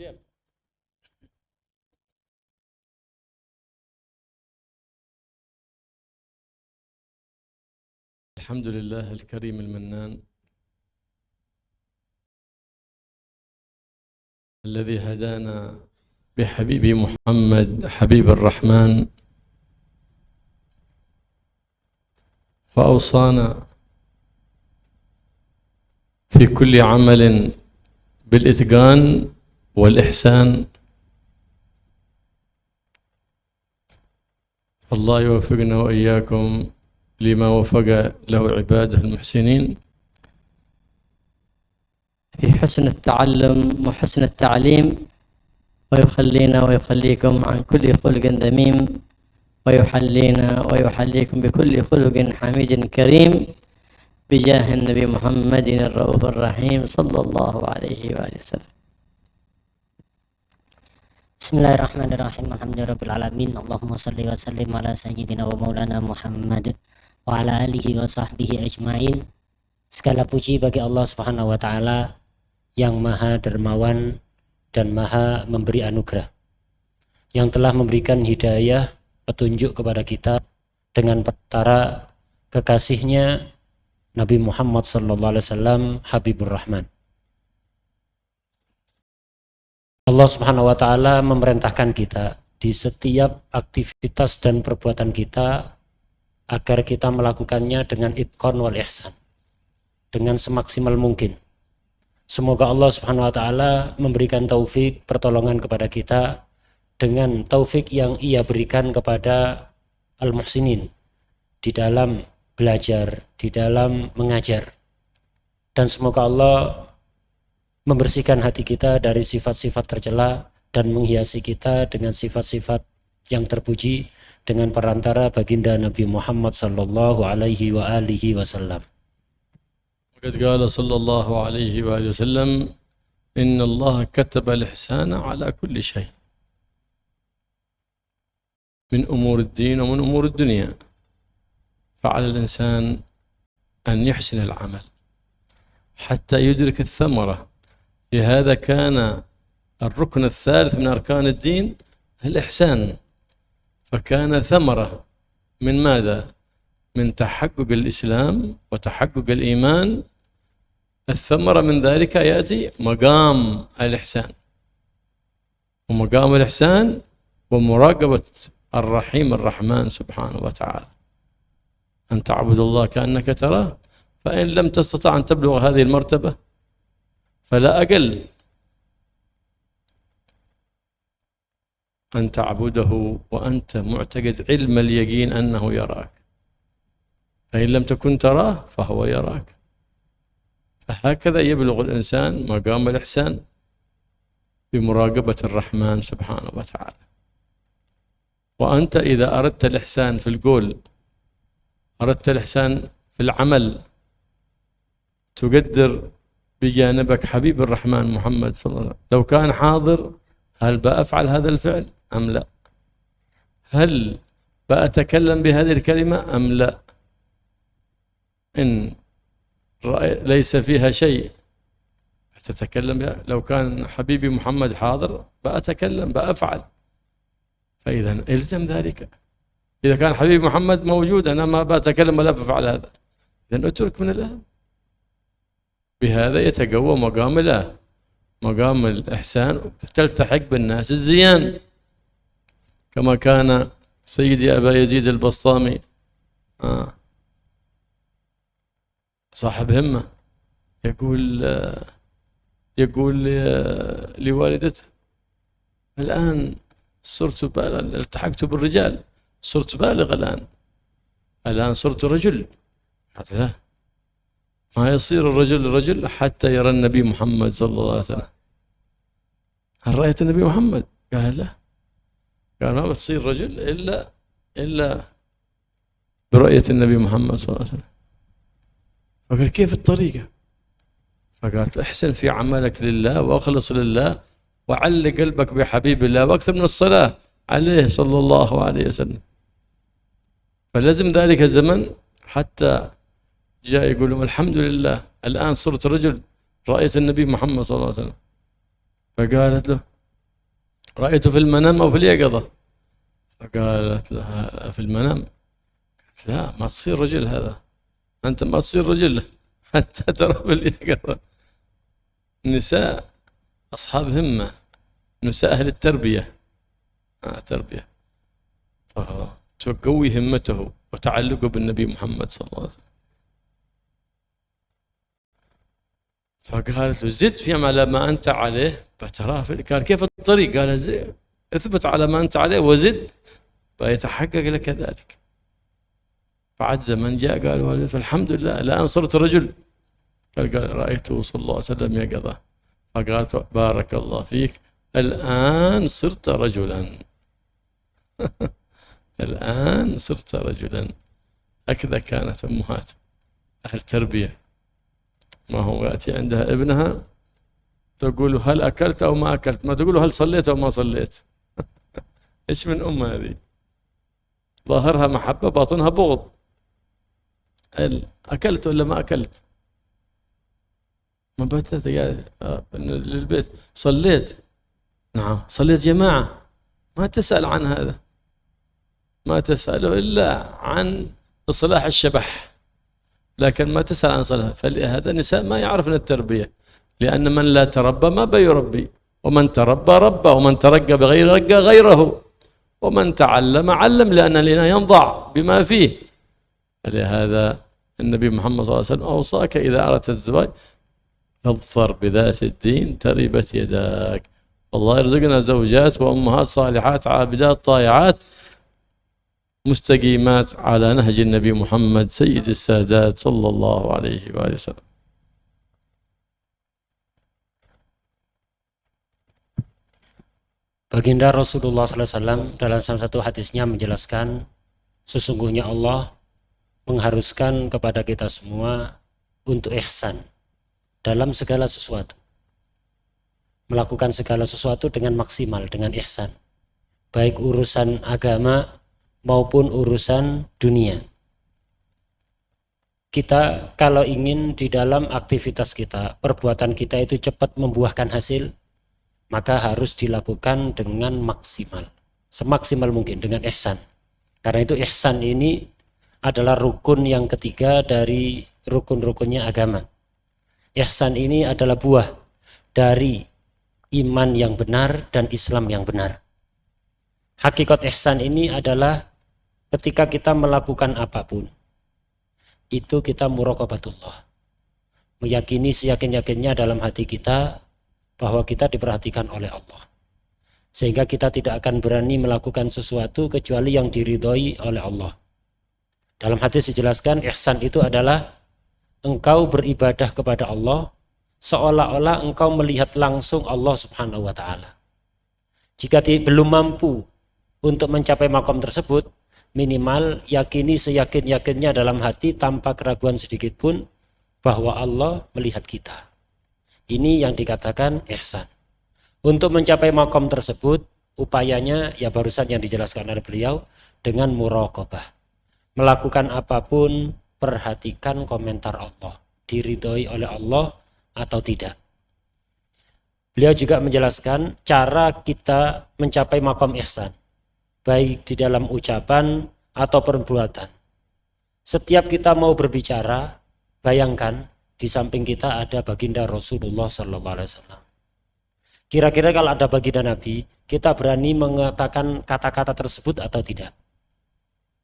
الحمد لله الكريم المنان الذي هدانا بحبيب محمد حبيب الرحمن، فأوصانا في كل عمل بالإتقان والإحسان. الله يوفقنا وإياكم لما وفق له عباده المحسنين في حسن التعلم وحسن التعليم، ويخلينا ويخليكم عن كل خلق ذميم، ويحلينا ويحليكم بكل خلق حميد كريم، بجاه النبي محمد الرؤوف الرحيم صلى الله عليه وآله وسلم. Bismillahirrahmanirrahim. Alhamdulillahirabbil Allahumma salli wa sallim ala sayyidina wa maulana Muhammad wa ala alihi wa sahbihi ajmain. Segala puji bagi Allah Subhanahu wa taala yang maha dermawan dan maha memberi anugerah, yang telah memberikan hidayah petunjuk kepada kita dengan perantara kekasihnya Nabi Muhammad sallallahu alaihi wasallam Habibur Rahman. Allah Subhanahu wa taala memerintahkan kita di setiap aktivitas dan perbuatan kita agar kita melakukannya dengan itqan wal ihsan, dengan semaksimal mungkin. Semoga Allah Subhanahu wa taala memberikan taufik pertolongan kepada kita dengan taufik yang Ia berikan kepada al-muhsinin di dalam belajar, di dalam mengajar. Dan semoga Allah membersihkan hati kita dari sifat-sifat tercela dan menghiasi kita dengan sifat-sifat yang terpuji dengan perantara baginda Nabi Muhammad sallallahu alaihi wa alihi wasallam. وقد قال صلى الله عليه وآله وسلم إن الله كتب الإحسان على كل شيء من أمور الدين ومن أمور الدنيا، فعلى الإنسان أن يحسن العمل حتى يدرك الثمرة. لهذا كان الركن الثالث من أركان الدين الإحسان، فكان ثمرة من ماذا؟ من تحقق الإسلام وتحقق الإيمان. الثمرة من ذلك يأتي مقام الإحسان، ومقام الإحسان ومراقبة الرحيم الرحمن سبحانه وتعالى، أن تعبد الله كأنك تراه، فإن لم تستطع أن تبلغ هذه المرتبة فلا أقل أن تعبده وأنت معتقد علم اليقين أنه يراك، فإن لم تكن تراه فهو يراك. فهكذا يبلغ الإنسان مقام الإحسان بمراقبة الرحمن سبحانه وتعالى. وأنت إذا أردت الإحسان في القول، أردت الإحسان في العمل، تقدر بجانبك حبيب الرحمن محمد صلى الله عليه وسلم، لو كان حاضر هل بأفعل هذا الفعل أم لا؟ هل بأتكلم بهذه الكلمة أم لا؟ إن ليس فيها شيء تتكلم بها. لو كان حبيبي محمد حاضر بأتكلم بأفعل، فإذا إلزم ذلك. إذا كان حبيبي محمد موجود أنا ما بأتكلم ولا بفعل هذا، إذا أترك من الله. بهذا يتقوى مقام الله، مقام الإحسان، تلتحق بالناس الزيان، كما كان سيدي أبا يزيد البسطامي صاحب همة يقول لوالدته الآن صرت بالغ، التحقت بالرجال، صرت بالغ الآن صرت رجل. هذا ما يصير الرجل رجل حتى يرى النبي محمد صلى الله عليه وسلم. هل رأيت النبي محمد؟ قال لا، قال ما بتصير رجل إلا برؤية النبي محمد صلى الله عليه وسلم. فقال كيف الطريقة؟ فقالت احسن في عملك لله واخلص لله وعلق قلبك بحبيب الله واكثر من الصلاة عليه صلى الله عليه وسلم. فلزم ذلك الزمن حتى جاء يقول لهم الحمد لله الآن صرت رجل، رأيت النبي محمد صلى الله عليه وسلم. فقالت له رأيته في المنام أو في اليقظة؟ فقالت لها في المنام. قالت لا، ما تصير رجل هذا، أنت ما تصير رجل حتى ترى في اليقظة. النساء أصحاب همة، نساء أهل التربية، تربية، فتقوي همته وتعلقه بالنبي محمد صلى الله عليه وسلم. فقالت له زد في على ما أنت عليه فتراه قال كيف الطريق؟ قال زد، اثبت على ما أنت عليه وزد فيتحقق لك ذلك. بعد زمن جاء قال والدته الحمد لله الآن صرت رجل. قال رأيته صلى الله عليه وسلم يقظة. فقالت بارك الله فيك، الآن صرت رجلا. الآن صرت رجلا. هكذا كانت أمهات أهل تربية. ما هو يأتي عندها ابنها تقول هل أكلت أو ما أكلت، ما تقول هل صليت أو ما صليت. إيش من أم هذه؟ ظاهرها محبة باطنها بغض. أكلت ولا ما أكلت؟ ما بدأت للبيت صليت، نعم صليت جماعة، ما تسأل عن هذا، ما تسأله إلا عن إصلاح الشبح، لكن ما تسأل عن صلاة. فلهذا النساء ما يعرفن التربية، لأن من لا تربى ما بيربي، ومن تربى ربى، ومن ترقى بغير رقى غيره، ومن تعلم علم، لأن الإناء ينضع بما فيه. فلهذا النبي محمد صلى الله عليه وسلم أوصاك إذا أردت الزواج فاظفر بذات الدين تربت يداك. الله يرزقنا زوجات وأمهات صالحات عابدات طائعات مستقيمات على نهج النبي محمد سيد السادات صلى الله عليه وآله وسلم. Baginda Rasulullah SAW dalam salah satu hadisnya menjelaskan, sesungguhnya Allah mengharuskan kepada kita semua untuk ihsan dalam segala sesuatu, melakukan segala sesuatu dengan maksimal, dengan ihsan, baik urusan agama maupun urusan dunia. Kita kalau ingin di dalam aktivitas kita, perbuatan kita itu cepat membuahkan hasil, maka harus dilakukan dengan maksimal, semaksimal mungkin dengan ihsan. Karena itu ihsan ini adalah rukun yang ketiga dari rukun-rukunnya agama. Ihsan ini adalah buah dari iman yang benar dan Islam yang benar. Hakikat ihsan ini adalah ketika kita melakukan apapun, itu kita muraqabatullah, meyakini seyakin-yakinnya dalam hati kita bahwa kita diperhatikan oleh Allah, sehingga kita tidak akan berani melakukan sesuatu kecuali yang diridhoi oleh Allah. Dalam hadis dijelaskan, ihsan itu adalah engkau beribadah kepada Allah seolah-olah engkau melihat langsung Allah Subhanahu wa ta'ala. Jika belum mampu untuk mencapai makom tersebut, minimal yakini seyakin-yakinnya dalam hati tanpa keraguan sedikit pun bahwa Allah melihat kita. Ini yang dikatakan ihsan. Untuk mencapai makom tersebut, upayanya ya barusan yang dijelaskan oleh beliau, dengan muraqabah. Melakukan apapun, perhatikan komentar Allah, diridhoi oleh Allah atau tidak. Beliau juga menjelaskan cara kita mencapai makom ihsan, baik di dalam ucapan atau perbuatan. Setiap kita mau berbicara, bayangkan di samping kita ada baginda Rasulullah SAW. Kira-kira kalau ada baginda Nabi, kita berani mengatakan kata-kata tersebut atau tidak?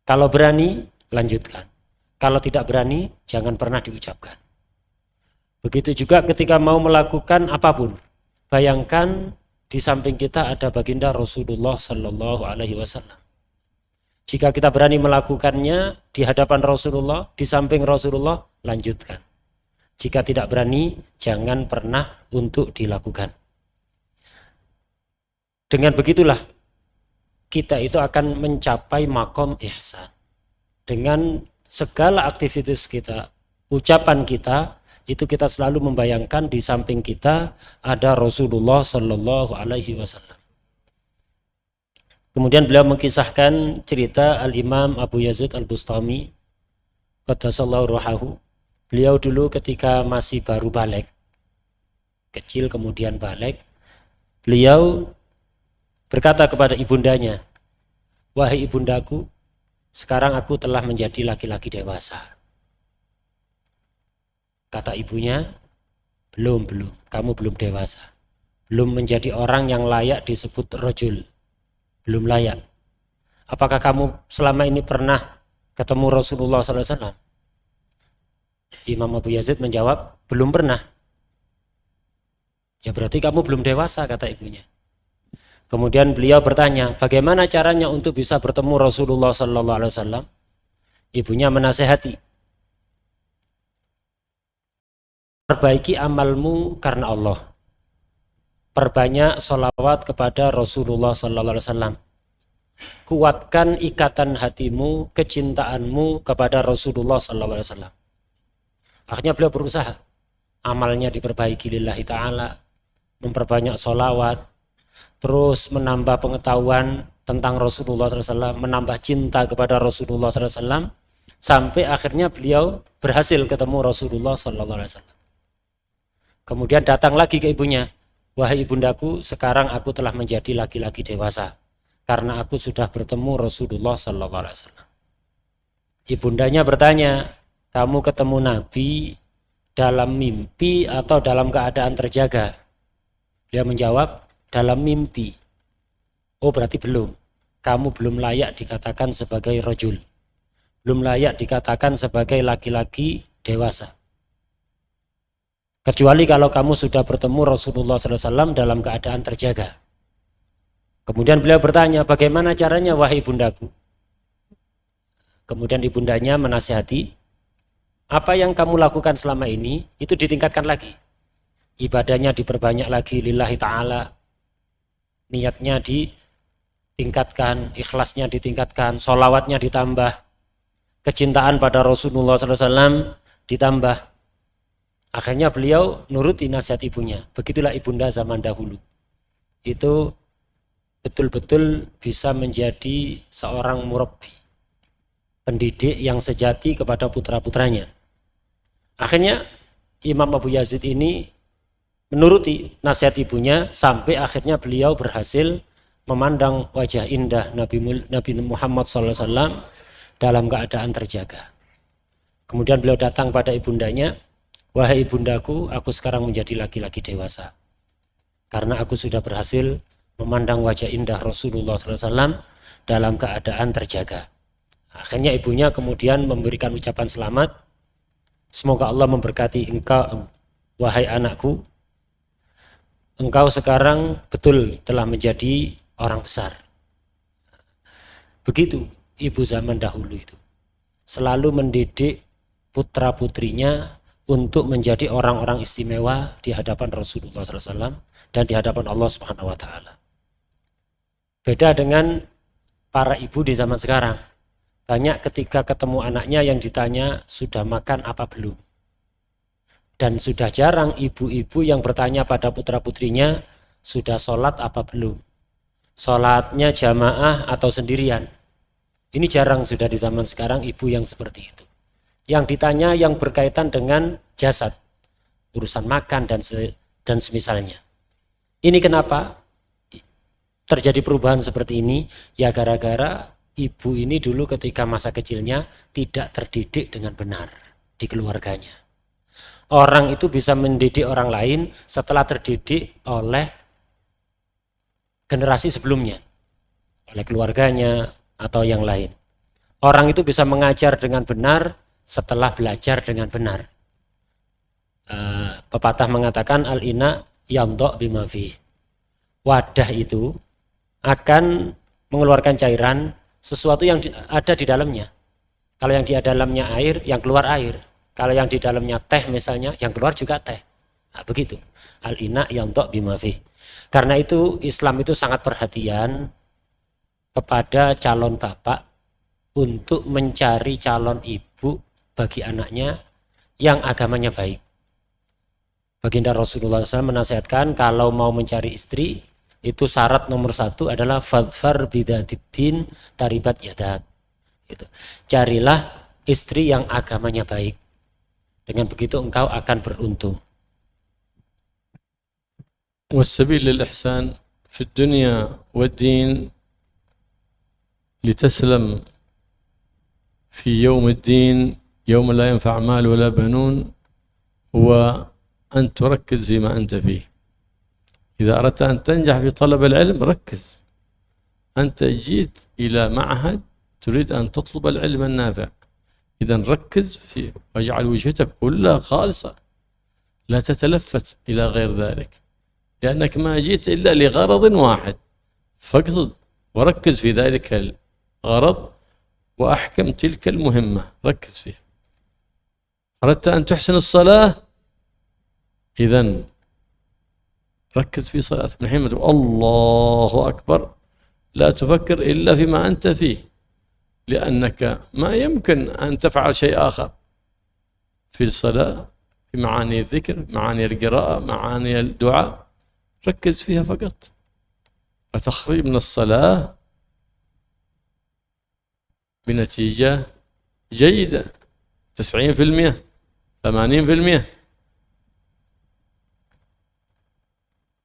Kalau berani, lanjutkan. Kalau tidak berani, jangan pernah diucapkan. Begitu juga ketika mau melakukan apapun, bayangkan di samping kita ada baginda Rasulullah SAW. Jika kita berani melakukannya di hadapan Rasulullah, di samping Rasulullah, lanjutkan. Jika tidak berani, jangan pernah untuk dilakukan. Dengan begitulah, kita itu akan mencapai makom ihsan. Dengan segala aktivitas kita, ucapan kita, itu kita selalu membayangkan di samping kita ada Rasulullah Sallallahu Alaihi Wasallam. Kemudian beliau mengisahkan cerita Al-Imam Abu Yazid Al-Bustami, qaddasallahu ruhahu. Beliau dulu ketika masih baru balik, kecil kemudian balik, beliau berkata kepada ibundanya, wahai ibundaku, sekarang aku telah menjadi laki-laki dewasa. Kata ibunya, belum, kamu belum dewasa. Belum menjadi orang yang layak disebut rajul. Belum layak. Apakah kamu selama ini pernah ketemu Rasulullah SAW? Imam Abu Yazid menjawab, belum pernah. Ya berarti kamu belum dewasa, kata ibunya. Kemudian beliau bertanya, bagaimana caranya untuk bisa bertemu Rasulullah SAW? Ibunya menasehati, perbaiki amalmu karena Allah. Perbanyak sholawat kepada Rasulullah SAW. Kuatkan ikatan hatimu, kecintaanmu kepada Rasulullah SAW. Akhirnya beliau berusaha. Amalnya diperbaiki lillahi ta'ala, memperbanyak sholawat, terus menambah pengetahuan tentang Rasulullah SAW, menambah cinta kepada Rasulullah SAW, sampai akhirnya beliau berhasil ketemu Rasulullah SAW. Kemudian datang lagi ke ibunya, wahai ibundaku, sekarang aku telah menjadi laki-laki dewasa, karena aku sudah bertemu Rasulullah SAW. Ibundanya bertanya, kamu ketemu Nabi dalam mimpi atau dalam keadaan terjaga? Dia menjawab, dalam mimpi. Oh berarti belum. Kamu belum layak dikatakan sebagai rajul. Belum layak dikatakan sebagai laki-laki dewasa. Kecuali kalau kamu sudah bertemu Rasulullah SAW dalam keadaan terjaga. Kemudian beliau bertanya, bagaimana caranya wahai ibundaku? Kemudian ibundanya menasihati, apa yang kamu lakukan selama ini itu ditingkatkan lagi. Ibadahnya diperbanyak lagi lillahi ta'ala. Niatnya ditingkatkan, ikhlasnya ditingkatkan, sholawatnya ditambah, kecintaan pada Rasulullah SAW ditambah. Akhirnya beliau nuruti nasihat ibunya. Begitulah ibunda zaman dahulu. Itu betul-betul bisa menjadi seorang murabbi, pendidik yang sejati kepada putra-putranya. Akhirnya Imam Abu Yazid ini menuruti nasihat ibunya sampai akhirnya beliau berhasil memandang wajah indah Nabi Muhammad SAW dalam keadaan terjaga. Kemudian beliau datang pada ibundanya, wahai ibundaku, aku sekarang menjadi laki-laki dewasa karena aku sudah berhasil memandang wajah indah Rasulullah SAW dalam keadaan terjaga. Akhirnya ibunya kemudian memberikan ucapan selamat, semoga Allah memberkati engkau, wahai anakku, engkau sekarang betul telah menjadi orang besar. Begitu ibu zaman dahulu itu. Selalu mendidik putra-putrinya untuk menjadi orang-orang istimewa di hadapan Rasulullah SAW dan di hadapan Allah Subhanahu wa Ta'ala. Beda dengan para ibu di zaman sekarang. Banyak ketika ketemu anaknya yang ditanya, sudah makan apa belum? Dan sudah jarang ibu-ibu yang bertanya pada putra-putrinya, sudah sholat apa belum? Sholatnya jamaah atau sendirian? Ini jarang sudah di zaman sekarang ibu yang seperti itu. Yang ditanya yang berkaitan dengan jasad, urusan makan dan semisalnya. Ini kenapa terjadi perubahan seperti ini? Ya gara-gara ibu ini dulu ketika masa kecilnya tidak terdidik dengan benar di keluarganya. Orang itu bisa mendidik orang lain setelah terdidik oleh generasi sebelumnya, oleh keluarganya atau yang lain. Orang itu bisa mengajar dengan benar setelah belajar dengan benar. Pepatah mengatakan al-ina yamdok bima fi. Wadah itu akan mengeluarkan cairan sesuatu yang ada di dalamnya. Kalau yang di dalamnya air, yang keluar air. Kalau yang di dalamnya teh misalnya, yang keluar juga teh. Nah, begitu. Al-ina yamdok bima fi. Karena itu Islam itu sangat perhatian kepada calon bapak untuk mencari calon ibu bagi anaknya yang agamanya baik. Baginda Rasulullah SAW menasihatkan kalau mau mencari istri, itu syarat nomor 1 adalah fadfar bidatiddin taribat yadak. Gitu. Carilah istri yang agamanya baik. Dengan begitu engkau akan beruntung. والسبيل للإحسان في الدنيا والدين لتسلم في يوم الدين يوم لا ينفع مال ولا بنون هو أن تركز فيما أنت فيه. إذا أردت أن تنجح في طلب العلم ركز. أنت جيت إلى معهد تريد أن تطلب العلم النافع، إذا ركز فيه واجعل وجهتك كلها خالصة، لا تتلفت إلى غير ذلك، لأنك ما جيت إلا لغرض واحد، فاقصد وركز في ذلك الغرض وأحكم تلك المهمة، ركز فيها. أردت أن تحسن الصلاة، إذن ركز في صلاتك، من حين ما تقول الله أكبر لا تفكر إلا فيما أنت فيه، لأنك ما يمكن أن تفعل شيء آخر في الصلاة، في معاني الذكر، معاني القراءة، معاني الدعاء، ركز فيها فقط. فتخرج من الصلاة بنتيجة جيدة 90% 80%.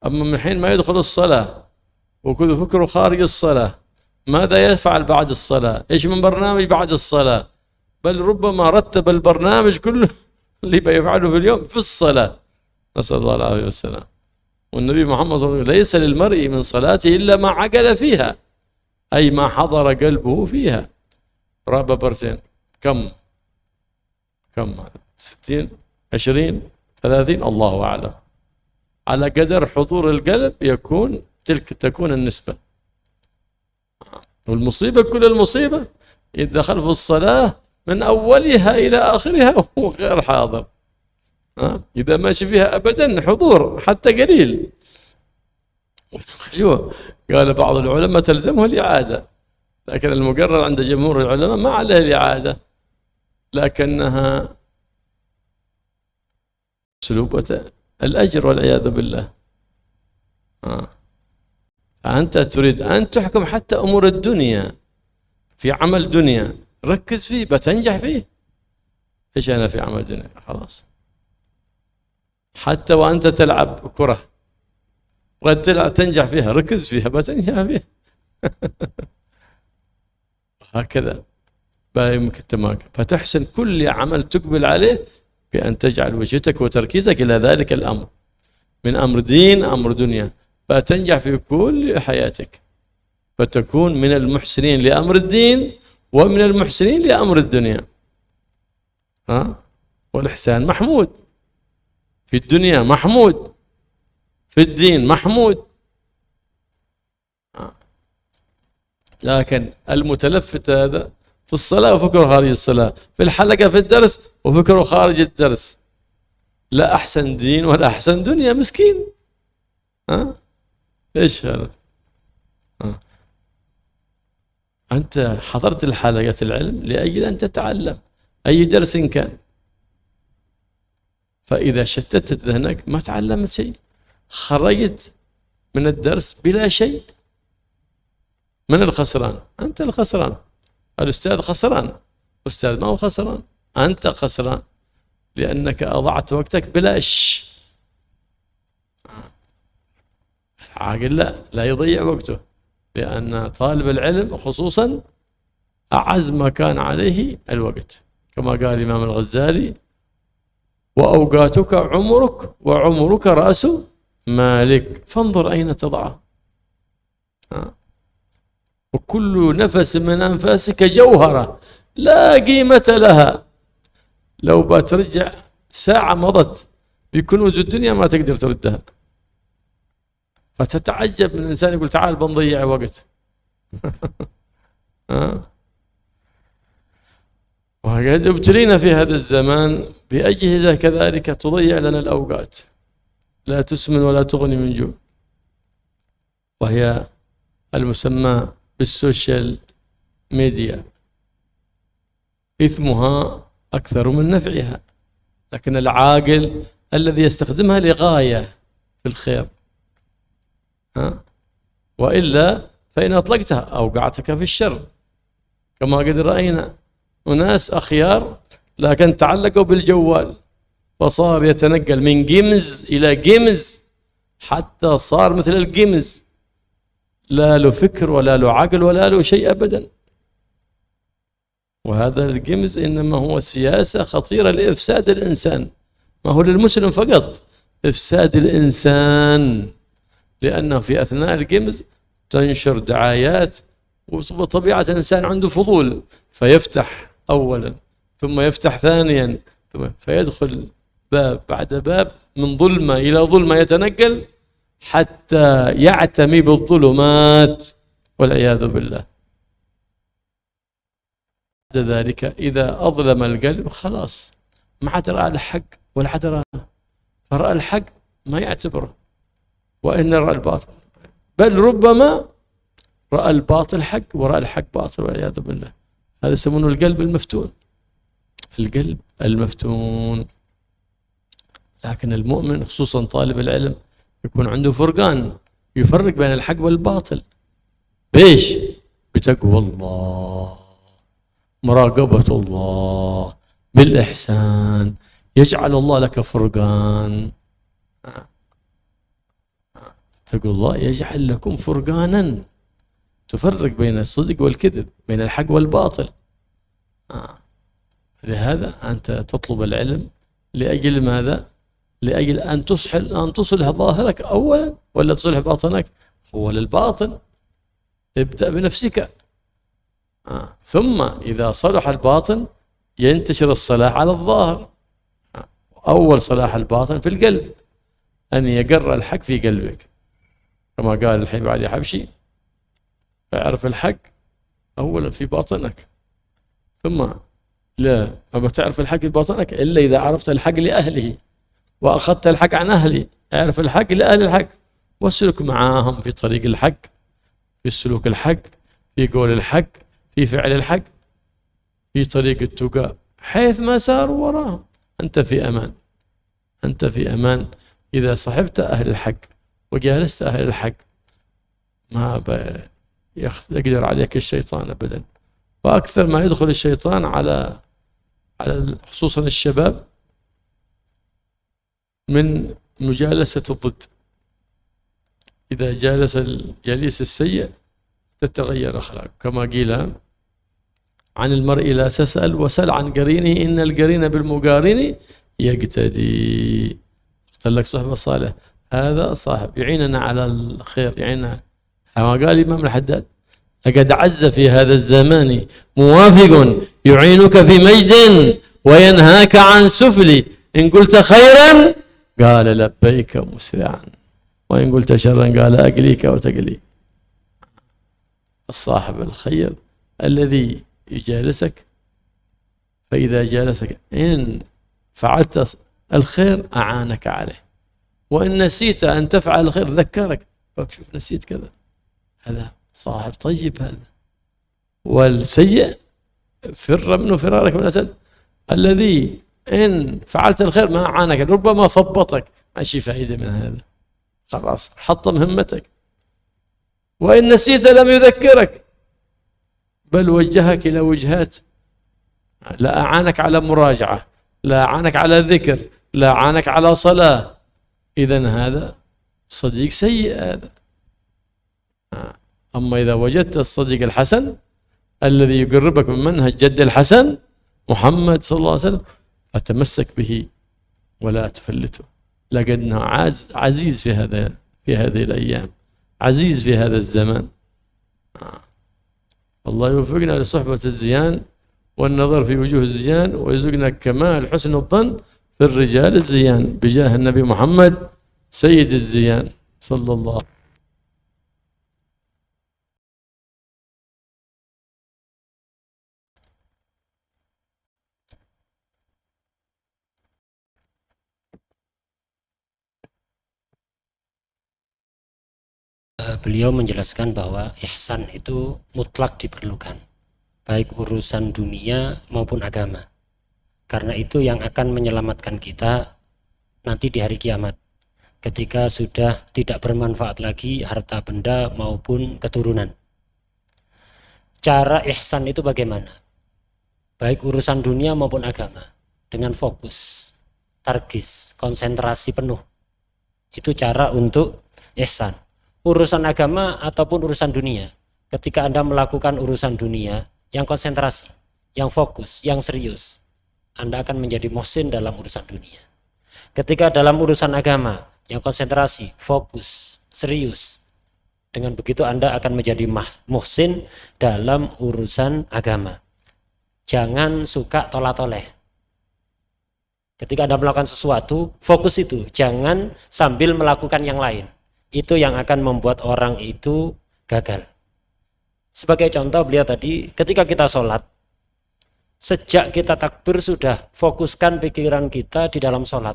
أما من حين ما يدخل الصلاة وكل فكره خارج الصلاة، ماذا يفعل بعد الصلاة؟ إيش من برنامج بعد الصلاة؟ بل ربما رتب البرنامج كله اللي بيفعله في اليوم في الصلاة، نسأل الله العافية والسلام. والنبي محمد صلى الله عليه وسلم ليس للمرء من صلاته إلا ما عقل فيها، أي ما حضر قلبه فيها. رابع برسين كم 60 20 30 الله أعلم، على قدر حضور القلب تكون النسبة. والمصيبة كل المصيبة إذا دخل في الصلاة من أولها إلى آخرها وهو غير حاضر، إذا ماشي فيها أبدا حضور حتى قليل. شو قال بعض العلماء تلزمه الإعادة، لكن المقرر عند جمهور العلماء ما عليه الإعادة، لكنها سلوبة الأجر والعياذ بالله. فأنت تريد أن تحكم حتى أمور الدنيا في عمل دنيا، ركز فيه بتنجح فيه. إيش أنا في عمل دنيا خلاص، حتى وأنت تلعب كرة تنجح فيها، ركز فيها بتنجح فيها. هكذا يمكن تماك، فتحسن كل عمل تقبل عليه بأن تجعل وجهتك وتركيزك إلى ذلك الأمر، من أمر دين أمر دنيا، فتنجح في كل حياتك، فتكون من المحسنين لأمر الدين ومن المحسنين لأمر الدنيا. والإحسان محمود في الدنيا، محمود في الدين، محمود. لكن المتلفت هذا في الصلاة وفكره خارج الصلاة، في الحلقة في الدرس وفكره خارج الدرس، لا أحسن دين ولا أحسن دنيا، مسكين. إيش هذا؟ أنت حضرت الحلقة العلم لأجل أن تتعلم أي درس كان، فإذا شتتت ذهنك ما تعلمت شيء، خرجت من الدرس بلا شيء. من الخسران؟ أنت الخسران. الأستاذ خسران، أستاذ ما هو خسران، أنت خسران لأنك أضعت وقتك بلاش. العاقل لا يضيع وقته، لأن طالب العلم خصوصا أعز ما كان عليه الوقت، كما قال الإمام الغزالي: وأوقاتك عمرك وعمرك رأس مالك فانظر أين تضعه. وكل نفس من أنفاسك جوهرة لا قيمة لها، لو بترجع ساعة مضت بكنوز الدنيا ما تقدر تردها. فتتعجب من الإنسان يقول تعال بنضيع وقت. وقد ابتلينا في هذا الزمان بأجهزة كذلك تضيع لنا الأوقات، لا تسمن ولا تغني من جوع، وهي المسمى بالسوشيال ميديا. إثمها أكثر من نفعها، لكن العاقل الذي يستخدمها لغاية في الخير، وإلا فإن أطلقتها أوقعتك في الشر، كما قد رأينا أناس أخيار لكن تعلقوا بالجوال، فصار يتنقل من جيمز إلى جيمز، حتى صار مثل الجيمز، لا له فكر ولا له عقل ولا له شيء أبدا. وهذا الجيمز إنما هو سياسة خطيرة لإفساد الإنسان، ما هو للمسلم فقط، إفساد الإنسان، لأنه في أثناء الجيمز تنشر دعايات، وطبيعة الإنسان عنده فضول فيفتح أولا ثم يفتح ثانيا فيدخل باب بعد باب من ظلمة إلى ظلمة يتنقل حتى يعتمي بالظلمات والعياذ بالله. بعد ذلك إذا أظلم القلب خلاص ما عاد رأى الحق ولا عاد رأى، فرأى الحق ما يعتبره، وإن رأى الباطل، بل ربما رأى الباطل حق ورأى الحق باطل والعياذ بالله. هذا يسمونه القلب المفتون، القلب المفتون. لكن المؤمن خصوصا طالب العلم يكون عنده فرقان، يفرق بين الحق والباطل. بيش؟ بتقوى الله، مراقبة الله، بالإحسان، يجعل الله لك فرقان. تقول الله يجعل لكم فرقانا تفرق بين الصدق والكذب، بين الحق والباطل. لهذا أنت تطلب العلم لأجل ماذا؟ لأجل أن تصلح ظاهرك أولا ولا تصلح باطنك؟ هو للباطن، ابدأ بنفسك. ثم إذا صلح الباطن ينتشر الصلاح على الظاهر. أول صلاح الباطن في القلب، أن يقر الحق في قلبك، كما قال الحبيب علي حبشي: اعرف الحق أولا في باطنك، ثم لا ما تعرف الحق في باطنك إلا إذا عرفت الحق لأهله وأخذت الحق عن أهله. اعرف الحق لأهل الحق واسلك معاهم في طريق الحق، في السلوك الحق، في قول الحق، في فعل الحق، في طريق التقى، حيث ما ساروا وراهم أنت في أمان. أنت في أمان إذا صحبت أهل الحق وجالست أهل الحق، ما يقدر عليك الشيطان أبدا. وأكثر ما يدخل الشيطان على خصوصا الشباب من مجالسة الضد. إذا جالس الجليس السيء تتغير أخلاقه، كما قيل: عن المرء لا تسأل وسل عن قرينه إن القرين بالمقارن يقتدي. اختار لك صحبة صالح، هذا صاحب يعيننا على الخير، يعيننا. كما قال الإمام الحداد: لقد عز في هذا الزمان موافق يعينك في مجد وينهاك عن سفل، إن قلت خيرا قال لبيك مسرعا، وإن قلت شرا قال أقليك وتقلي. الصاحب الخير الذي يجالسك، فإذا جالسك إن فعلت الخير أعانك عليه، وإن نسيت أن تفعل الخير ذكرك، شوف نسيت كذا. هذا صاحب طيب هذا. والسيء فر منه فرارك من الأسد، الذي إن فعلت الخير ما أعانك، ربما ثبطك، ماشي فائدة من هذا، خلاص حطم همتك. وإن نسيت لم يذكرك، بل وجهك إلى وجهات، لا أعانك على مراجعة، لا أعانك على ذكر، لا أعانك على صلاة. إذن هذا صديق سيء هذا. أما إذا وجدت الصديق الحسن الذي يقربك من منهج جد الحسن محمد صلى الله عليه وسلم، فتمسك به ولا تفلته، لقدنا عزيز في هذه الأيام، عزيز في هذا الزمان. الله يوفقنا لصحبة الزيان والنظر في وجوه الزيان، ويرزقنا كمال حسن الظن في الرجال الزيان، بجاه النبي محمد سيد الزيان صلى الله عليه وسلم. Beliau menjelaskan bahwa ihsan itu mutlak diperlukan, baik urusan dunia maupun agama. Karena itu yang akan menyelamatkan kita nanti di hari kiamat, ketika sudah tidak bermanfaat lagi harta benda maupun keturunan. Cara ihsan itu bagaimana? Baik urusan dunia maupun agama, dengan fokus, targis, konsentrasi penuh. Itu cara untuk ihsan. urusan agama ataupun urusan dunia. Ketika Anda melakukan urusan dunia yang konsentrasi, yang fokus, yang serius, Anda akan menjadi muhsin dalam urusan dunia. Ketika dalam urusan agama yang konsentrasi, fokus, serius, dengan begitu Anda akan menjadi muhsin dalam urusan agama. Jangan suka tolak-toleh. Ketika Anda melakukan sesuatu, fokus itu, jangan sambil melakukan yang lain. Itu yang akan membuat orang itu gagal. Sebagai contoh beliau tadi, ketika kita sholat, sejak kita takbir sudah fokuskan pikiran kita di dalam sholat.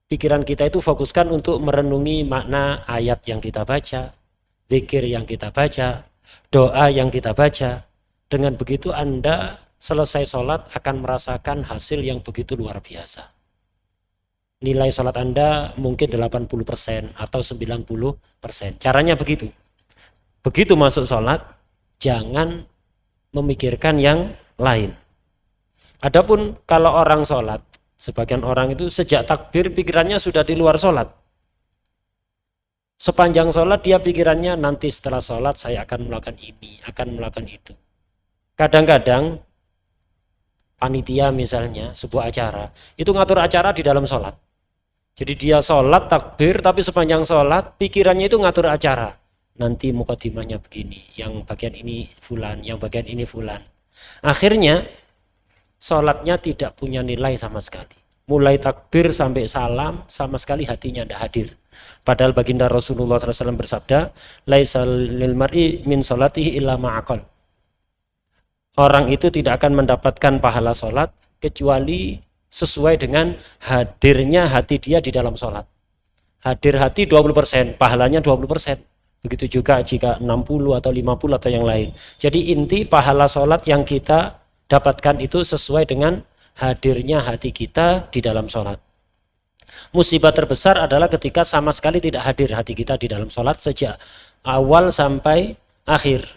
Pikiran kita itu fokuskan untuk merenungi makna ayat yang kita baca, zikir yang kita baca, doa yang kita baca. Dengan begitu Anda selesai sholat akan merasakan hasil yang begitu luar biasa. Nilai sholat Anda mungkin 80% atau 90%. Caranya begitu. Begitu masuk sholat, jangan memikirkan yang lain. Adapun kalau orang sholat, sebagian orang itu sejak takbir pikirannya sudah di luar sholat. Sepanjang sholat dia pikirannya nanti setelah sholat saya akan melakukan ini, akan melakukan itu. Kadang-kadang panitia misalnya sebuah acara, itu ngatur acara di dalam sholat. Jadi dia sholat takbir tapi sepanjang sholat pikirannya itu ngatur acara. Nanti mukadimahnya begini, yang bagian ini fulan, yang bagian ini fulan. Akhirnya sholatnya tidak punya nilai sama sekali. Mulai takbir sampai salam sama sekali hatinya tidak hadir. Padahal baginda Rasulullah SAW bersabda, laisa lil mar'i min sholatihi illa ma'aqal. Orang itu tidak akan mendapatkan pahala sholat kecuali sesuai dengan hadirnya hati dia di dalam sholat. Hadir hati 20%, pahalanya 20%. Begitu juga jika 60 atau 50 atau yang lain. Jadi inti pahala sholat yang kita dapatkan itu sesuai dengan hadirnya hati kita di dalam sholat. Musibah terbesar adalah ketika sama sekali tidak hadir hati kita di dalam sholat sejak awal sampai akhir.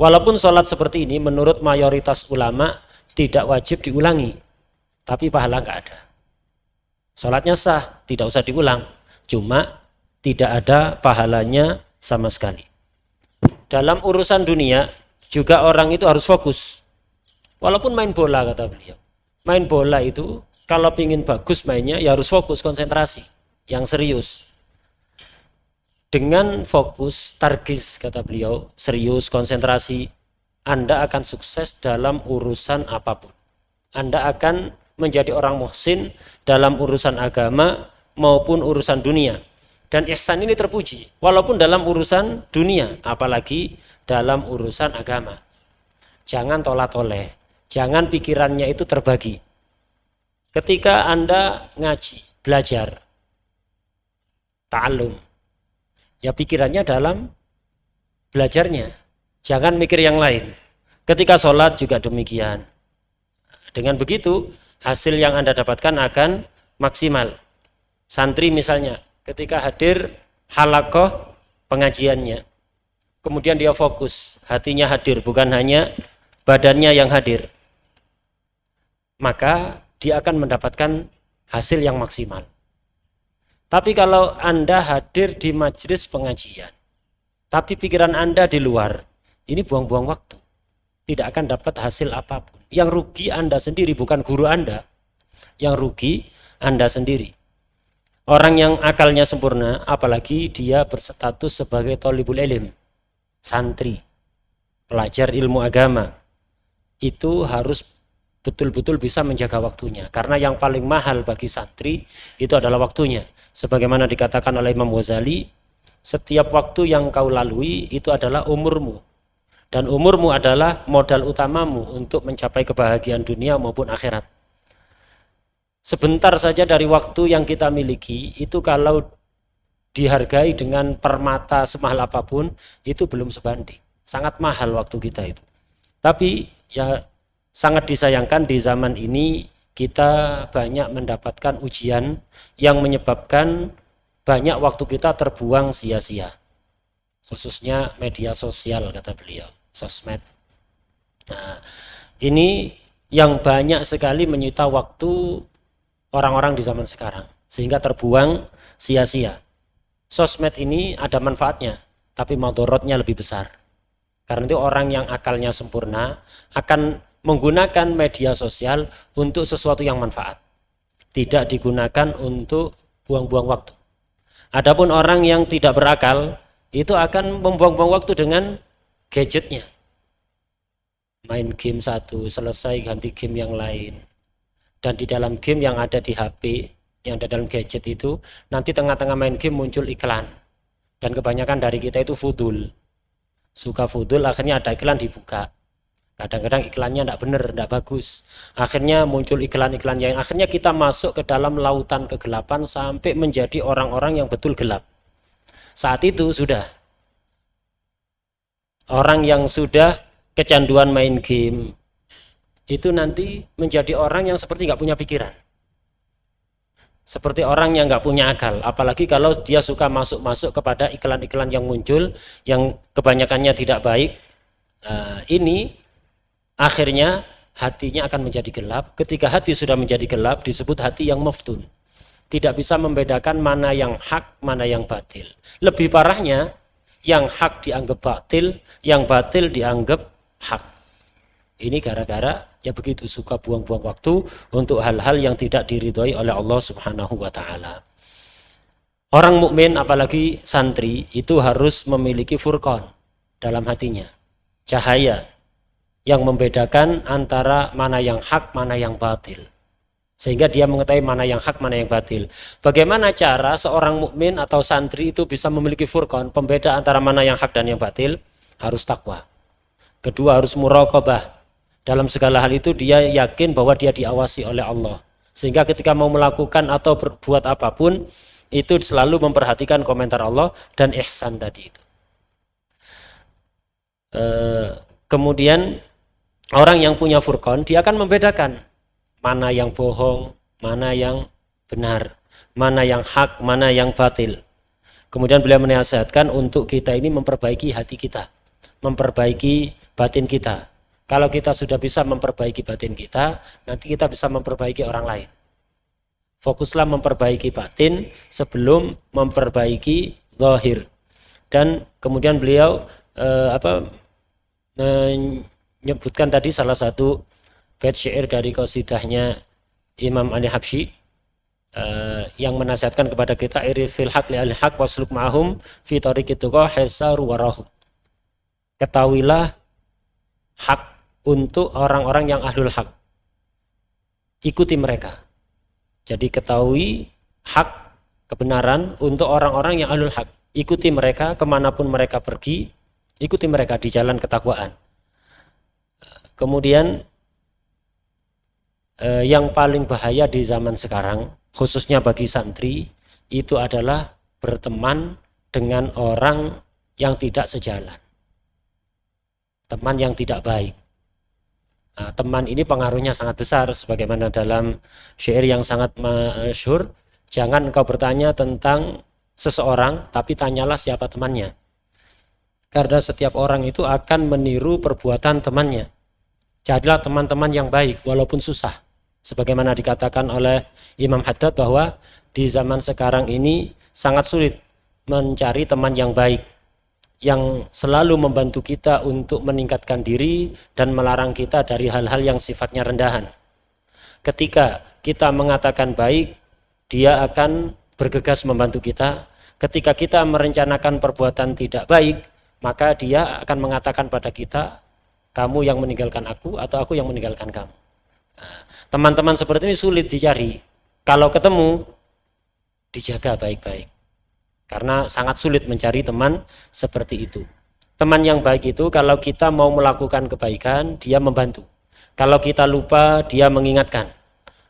Walaupun sholat seperti ini menurut mayoritas ulama tidak wajib diulangi. Tapi pahala nggak ada. Sholatnya sah, tidak usah diulang. Cuma tidak ada pahalanya sama sekali. Dalam urusan dunia juga orang itu harus fokus. Walaupun main bola kata beliau. Main bola itu kalau ingin bagus mainnya ya harus fokus, konsentrasi, yang serius. Dengan fokus, targis kata beliau, serius, konsentrasi, Anda akan sukses dalam urusan apapun. Anda akan menjadi orang muhsin dalam urusan agama maupun urusan dunia. Dan ihsan ini terpuji, walaupun dalam urusan dunia, apalagi dalam urusan agama. Jangan tolak-toleh, jangan pikirannya itu terbagi. Ketika Anda ngaji, belajar, ta'allum, ya pikirannya dalam belajarnya, jangan mikir yang lain. Ketika sholat juga demikian. Dengan begitu, hasil yang Anda dapatkan akan maksimal. Santri misalnya, ketika hadir halaqah pengajiannya, kemudian dia fokus, hatinya hadir, bukan hanya badannya yang hadir, maka dia akan mendapatkan hasil yang maksimal. Tapi kalau Anda hadir di majelis pengajian, tapi pikiran Anda di luar, ini buang-buang waktu, tidak akan dapat hasil apapun. Yang rugi Anda sendiri, bukan guru Anda. Yang rugi Anda sendiri. Orang yang akalnya sempurna, apalagi dia berstatus sebagai thalibul ilm, santri, pelajar ilmu agama, itu harus betul-betul bisa menjaga waktunya. Karena yang paling mahal bagi santri itu adalah waktunya. Sebagaimana dikatakan oleh Imam Ghazali, setiap waktu yang kau lalui itu adalah umurmu. Dan umurmu adalah modal utamamu untuk mencapai kebahagiaan dunia maupun akhirat. Sebentar saja dari waktu yang kita miliki, itu kalau dihargai dengan permata semahal apapun, itu belum sebanding. Sangat mahal waktu kita itu. Tapi ya sangat disayangkan di zaman ini kita banyak mendapatkan ujian yang menyebabkan banyak waktu kita terbuang sia-sia. Khususnya media sosial kata beliau, sosmed. Nah, ini yang banyak sekali menyita waktu orang-orang di zaman sekarang, sehingga terbuang sia-sia. sosmed ini ada manfaatnya, tapi madorotnya lebih besar. Karena itu orang yang akalnya sempurna akan menggunakan media sosial untuk sesuatu yang manfaat. Tidak digunakan untuk buang-buang waktu. Adapun orang yang tidak berakal, itu akan membuang-buang waktu dengan gadgetnya. Main game satu, selesai ganti game yang lain. Dan di dalam game yang ada di HP, yang ada dalam gadget itu, nanti tengah-tengah main game muncul iklan. Dan kebanyakan dari kita itu fudul. Suka fudul, akhirnya ada iklan dibuka. Kadang-kadang iklannya tidak benar, tidak bagus. Akhirnya muncul iklan-iklan yang akhirnya kita masuk ke dalam lautan kegelapan sampai menjadi orang-orang yang betul gelap. Saat itu sudah. Orang yang sudah kecanduan main game, itu nanti menjadi orang yang seperti nggak punya pikiran. Seperti orang yang nggak punya akal. Apalagi kalau dia suka masuk-masuk kepada iklan-iklan yang muncul, yang kebanyakannya tidak baik. Ini akhirnya hatinya akan menjadi gelap. Ketika hati sudah menjadi gelap, disebut hati yang maftun. Tidak bisa membedakan mana yang hak, mana yang batil. Lebih parahnya, yang hak dianggap batil, yang batil dianggap hak. Ini gara-gara ya begitu suka buang-buang waktu untuk hal-hal yang tidak diridhoi oleh Allah Subhanahu wa taala. Orang mukmin apalagi santri itu harus memiliki furqan dalam hatinya. Cahaya yang membedakan antara mana yang hak, mana yang batil. Sehingga dia mengetahui mana yang hak, mana yang batil. Bagaimana cara seorang mukmin atau santri itu bisa memiliki furqan, pembeda antara mana yang hak dan yang batil? Harus takwa. Kedua, harus muraqabah. Dalam segala hal itu dia yakin bahwa dia diawasi oleh Allah. Sehingga ketika mau melakukan atau berbuat apapun, itu selalu memperhatikan komentar Allah dan ihsan tadi itu. Kemudian orang yang punya furqan, dia akan membedakan mana yang bohong, mana yang benar, mana yang hak, mana yang batil. Kemudian beliau menasihatkan untuk kita ini memperbaiki hati kita, memperbaiki batin kita. Kalau kita sudah bisa memperbaiki batin kita, nanti kita bisa memperbaiki orang lain. Fokuslah memperbaiki batin sebelum memperbaiki zahir. Dan kemudian beliau menyebutkan tadi salah satu bait syair dari qasidahnya Imam Ali Habsyi yang menasihatkan kepada kita irifil haq li al haq wasluk ma'hum fi tariqit tuqa hisaru warahum. Ketahuilah hak untuk orang-orang yang ahlul haq. Ikuti mereka. Jadi ketahui hak kebenaran untuk orang-orang yang ahlul haq. Ikuti mereka kemanapun mereka pergi. Ikuti mereka di jalan ketakwaan. Kemudian yang paling bahaya di zaman sekarang, khususnya bagi santri, itu adalah berteman dengan orang yang tidak sejalan. Teman yang tidak baik. Nah, teman ini pengaruhnya sangat besar, sebagaimana dalam syair yang sangat masyhur, jangan engkau bertanya tentang seseorang, tapi tanyalah siapa temannya. Karena setiap orang itu akan meniru perbuatan temannya. Jadilah teman-teman yang baik walaupun susah. Sebagaimana dikatakan oleh Imam Haddad bahwa di zaman sekarang ini sangat sulit mencari teman yang baik, yang selalu membantu kita untuk meningkatkan diri dan melarang kita dari hal-hal yang sifatnya rendahan. Ketika kita mengatakan baik, dia akan bergegas membantu kita. Ketika kita merencanakan perbuatan tidak baik, maka dia akan mengatakan pada kita, kamu yang meninggalkan aku atau aku yang meninggalkan kamu. Nah, teman-teman seperti ini sulit dicari. Kalau ketemu, dijaga baik-baik. Karena sangat sulit mencari teman seperti itu. Teman yang baik itu kalau kita mau melakukan kebaikan, dia membantu. Kalau kita lupa, dia mengingatkan.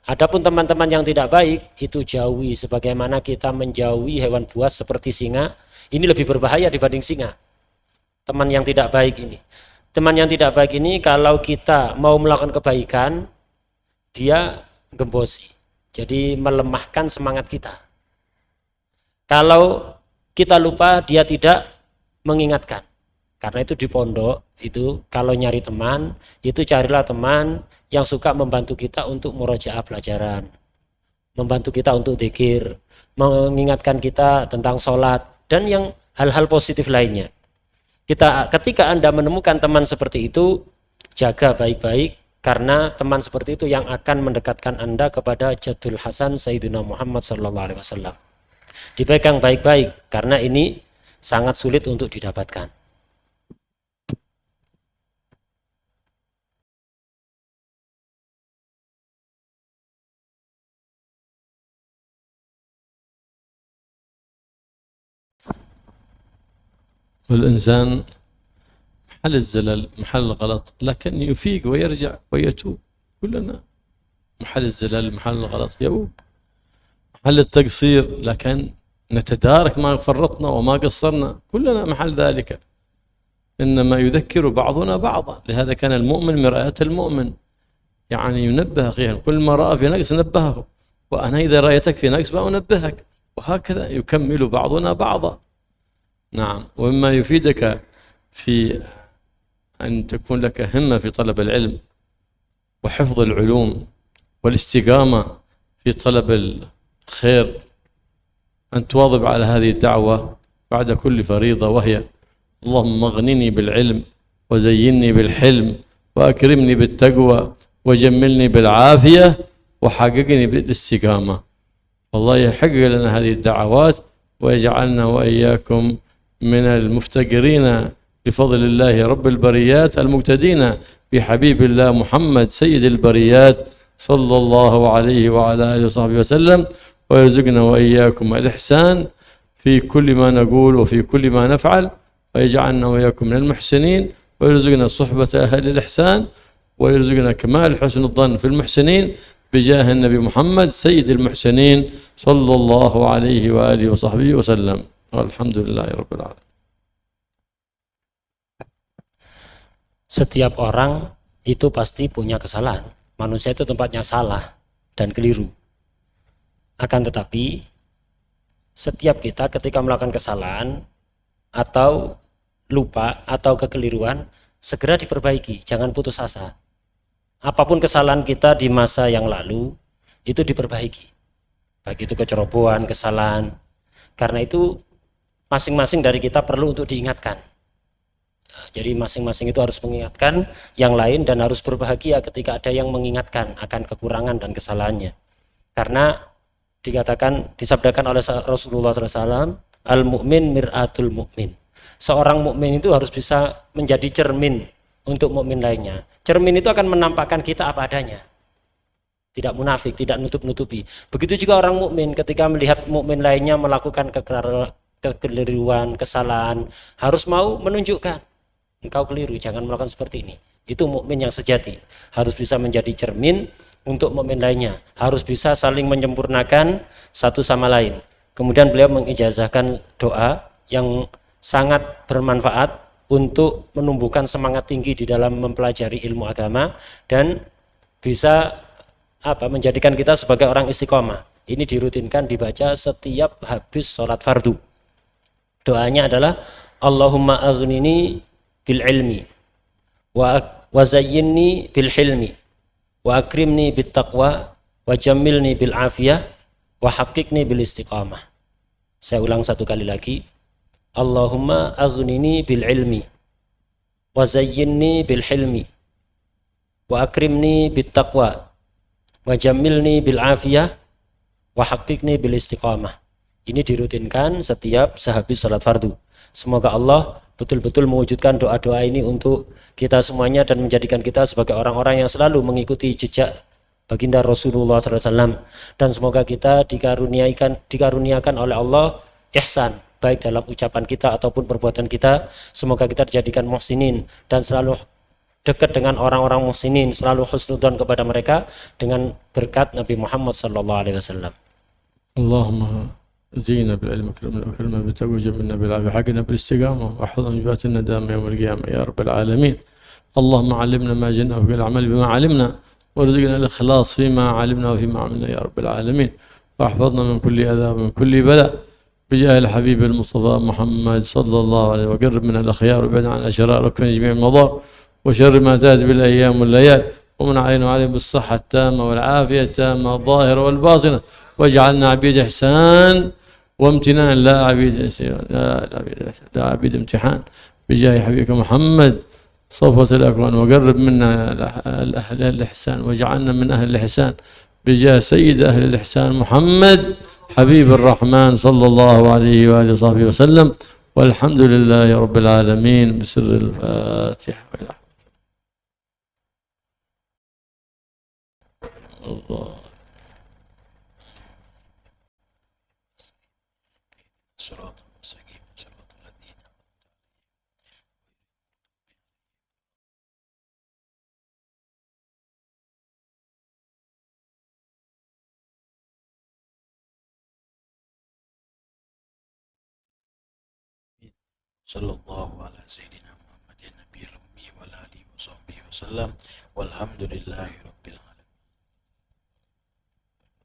Adapun teman-teman yang tidak baik, itu jauhi. Sebagaimana kita menjauhi hewan buas seperti singa, ini lebih berbahaya dibanding singa. Teman yang tidak baik ini. Teman yang tidak baik ini kalau kita mau melakukan kebaikan, dia gembosi. Jadi melemahkan semangat kita. Kalau kita lupa, dia tidak mengingatkan. Karena itu di pondok, itu kalau nyari teman, itu carilah teman yang suka membantu kita untuk murojaah pelajaran. Membantu kita untuk dzikir, mengingatkan kita tentang sholat. dan yang hal-hal positif lainnya. Ketika Anda menemukan teman seperti itu, jaga baik-baik, karena teman seperti itu yang akan mendekatkan Anda kepada Jaddul Hasan Sayyidina Muhammad sallallahu alaihi wasallam. Dipegang baik-baik karena ini sangat sulit untuk didapatkan. والإنسان محل الزلل محل الغلط، لكن يفيق ويرجع ويتوب. كلنا محل الزلل محل الغلط يؤوب، محل التقصير لكن نتدارك ما فرطنا وما قصرنا، كلنا محل ذلك. إنما يذكر بعضنا بعضا، لهذا كان المؤمن مرآة المؤمن، يعني ينبه أخيه، كل ما رأى في نقص نبهه، وأنا إذا رأيتك في نقص بأنبهك، وهكذا يكمل بعضنا بعضا. نعم. ومما يفيدك في أن تكون لك همة في طلب العلم وحفظ العلوم والاستقامة في طلب الخير أن تواظب على هذه الدعوة بعد كل فريضة، وهي اللهم اغنني بالعلم وزينني بالحلم وأكرمني بالتقوى وجملني بالعافية وحققني بالاستقامة. والله يحقق لنا هذه الدعوات ويجعلنا وإياكم من المفتقرين بفضل الله رب البريات المقتدين بحبيب الله محمد سيد البريات صلى الله عليه وعلى آله وصحبه وسلم، ويرزقنا وإياكم الإحسان في كل ما نقول وفي كل ما نفعل، ويجعلنا وإياكم من المحسنين، ويرزقنا صحبة أهل الإحسان، ويرزقنا كمال حسن الظن في المحسنين بجاه النبي محمد سيد المحسنين صلى الله عليه وآله وصحبه وسلم. والحمد لله رب العالمين. Setiap orang itu pasti punya kesalahan. Manusia itu tempatnya salah dan keliru. Akan tetapi setiap kita ketika melakukan kesalahan atau lupa atau kekeliruan, segera diperbaiki, jangan putus asa. Apapun kesalahan kita di masa yang lalu itu diperbaiki, baik itu kecerobohan, kesalahan. Karena itu masing-masing dari kita perlu untuk diingatkan. Jadi masing-masing itu harus mengingatkan yang lain dan harus berbahagia ketika ada yang mengingatkan akan kekurangan dan kesalahannya. Karena disabdakan oleh Rasulullah SAW, al-mu'min mir'atul mu'min. Seorang mukmin itu harus bisa menjadi cermin untuk mukmin lainnya. Cermin itu akan menampakkan kita apa adanya. Tidak munafik, tidak nutup-nutupi. Begitu juga orang mukmin ketika melihat mukmin lainnya melakukan kekeliruan, kesalahan, harus mau menunjukkan engkau keliru, jangan melakukan seperti ini. Itu mukmin yang sejati, harus bisa menjadi cermin untuk mukmin lainnya, harus bisa saling menyempurnakan satu sama lain. Kemudian beliau mengijazahkan doa yang sangat bermanfaat untuk menumbuhkan semangat tinggi di dalam mempelajari ilmu agama dan bisa menjadikan kita sebagai orang istiqomah. Ini dirutinkan dibaca setiap habis sholat fardu. Doanya adalah Allahumma aghnini bil ilmi wa zayyinni bil hilmi wa akrimni bit taqwa wa jammilni bil afiyah wa haqiqni bil istiqamah. Saya ulang satu kali lagi. Allahumma aghnini bil ilmi wa zayyinni bil hilmi wa akrimni bit taqwa wa jammilni bil afiyah wa haqiqni bil istiqamah. Ini dirutinkan setiap sehabis salat fardu. Semoga Allah betul-betul mewujudkan doa-doa ini untuk kita semuanya dan menjadikan kita sebagai orang-orang yang selalu mengikuti jejak baginda Rasulullah SAW. Dan semoga kita dikaruniakan oleh Allah ihsan, baik dalam ucapan kita ataupun perbuatan kita. Semoga kita dijadikan muhsinin dan selalu dekat dengan orang-orang muhsinin, selalu husnudzon kepada mereka dengan berkat Nabi Muhammad SAW. Allahumma زينا بالعلم وكرمنا بالتقوى وجملنا بالعافية حقنا بالاستقامة واحفظنا من جبات الندامة يوم القيامة يا رب العالمين. اللهم علمنا ما جهلنا وفي الأعمال بما علمنا وارزقنا الإخلاص فيما علمنا وفيما عملنا يا رب العالمين، واحفظنا من كل أذى ومن كل بلاء بجاه الحبيب المصطفى محمد صلى الله عليه وسلم. وقرب من الأخيار وابعد عن الأشرار وكن جميع المضار وشر ما تأتي بالأيام والليال، ومن علينا وعليهم بالصحة التامة والعافية التامة الظاهرة والباطنة، واجعلنا عبيد إحسان وامتنان لا عبيد لا عبيد امتحان بجاه حبيبك محمد صفوة الأكوان، وقرب منا أهل الإحسان واجعلنا من أهل الإحسان بجاه سيد أهل الإحسان محمد حبيب الرحمن صلى الله عليه وآله وصحبه وسلم. والحمد لله رب العالمين بسر الفاتحة. الله صراط المستقيم صراط الذين صلى الله على سيدنا محمد النبي الأمي وعلى آله وصحبه وسلم والحمد لله رب العالمين.